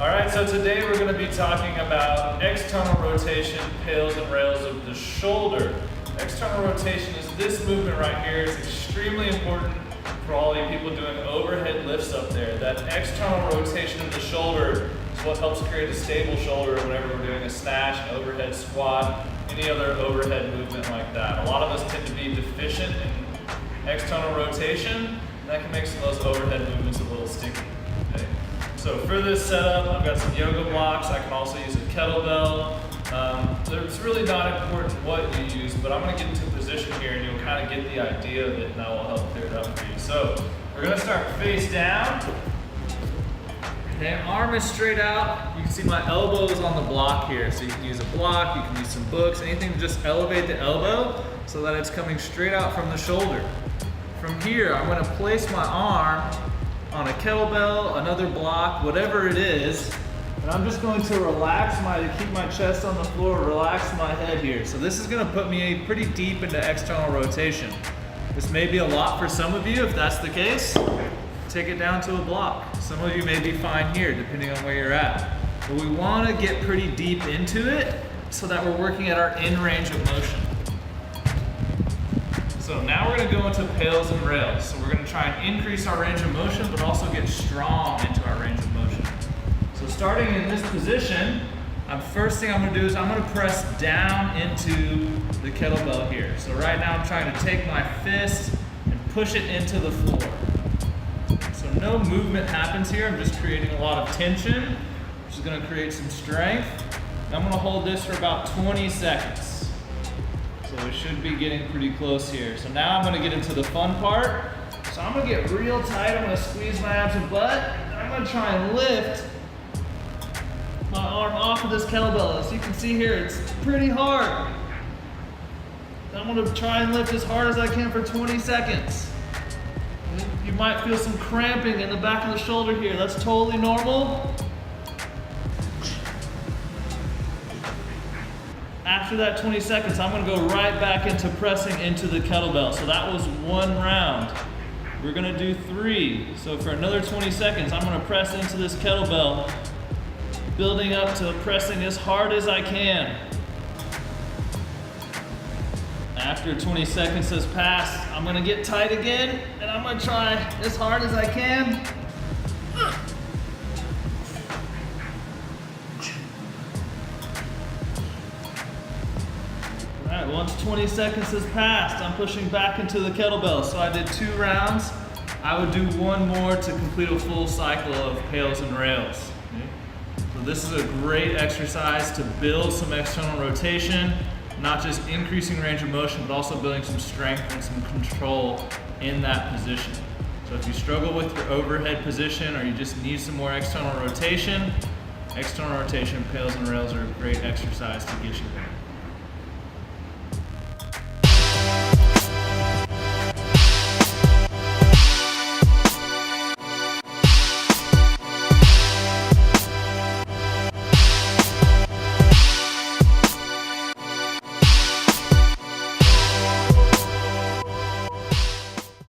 All right, so today we're going to be talking about external rotation, pails and rails of the shoulder. External rotation is this movement right here. It's extremely important for all you people doing overhead lifts up there. That external rotation of the shoulder is what helps create a stable shoulder whenever we're doing a snatch, an overhead squat, any other overhead movement like that. A lot of us tend to be deficient in external rotation, and that can make some of those overhead movements a little sticky. Okay? So for this setup, I've got some yoga blocks. I can also use a kettlebell. It's really not important what you use, but I'm going to get into a position here and you'll kind of get the idea of it, and that will help clear it up for you. So we're going to start face down. Okay, arm is straight out. You can see my elbow is on the block here. So you can use a block, you can use some books, anything to just elevate the elbow so that it's coming straight out from the shoulder. From here, I'm going to place my arm on a kettlebell, another block, whatever it is, and I'm just going to to keep my chest on the floor, relax my head here. So this is going to put me pretty deep into external rotation. This may be a lot for some of you. If that's the case, take it down to a block. Some of you may be fine here, depending on where you're at. But we want to get pretty deep into it so that we're working at our end range of motion. So now we're going to go into pails and rails. So we're going to try and increase our range of motion, but also get strong into our range of motion. So starting in this position, first thing I'm going to do is I'm going to press down into the kettlebell here. So right now I'm trying to take my fist and push it into the floor. So no movement happens here. I'm just creating a lot of tension, which is going to create some strength. And I'm going to hold this for about 20 seconds. So we should be getting pretty close here. So now I'm going to get into the fun part. So I'm going to get real tight. I'm going to squeeze my abs and butt. And I'm going to try and lift my arm off of this kettlebell. As you can see here, it's pretty hard. I'm going to try and lift as hard as I can for 20 seconds. You might feel some cramping in the back of the shoulder here. That's totally normal. After that 20 seconds, I'm going to go right back into pressing into the kettlebell. So that was one round. We're going to do 3. So for another 20 seconds, I'm going to press into this kettlebell, building up to pressing as hard as I can. After 20 seconds has passed, I'm going to get tight again, and I'm going to try as hard as I can. Alright, once 20 seconds has passed, I'm pushing back into the kettlebell. So I did 2 rounds. I would do 1 more to complete a full cycle of pails and rails. Okay? So this is a great exercise to build some external rotation, not just increasing range of motion, but also building some strength and some control in that position. So if you struggle with your overhead position or you just need some more external rotation, pails and rails are a great exercise to get you there.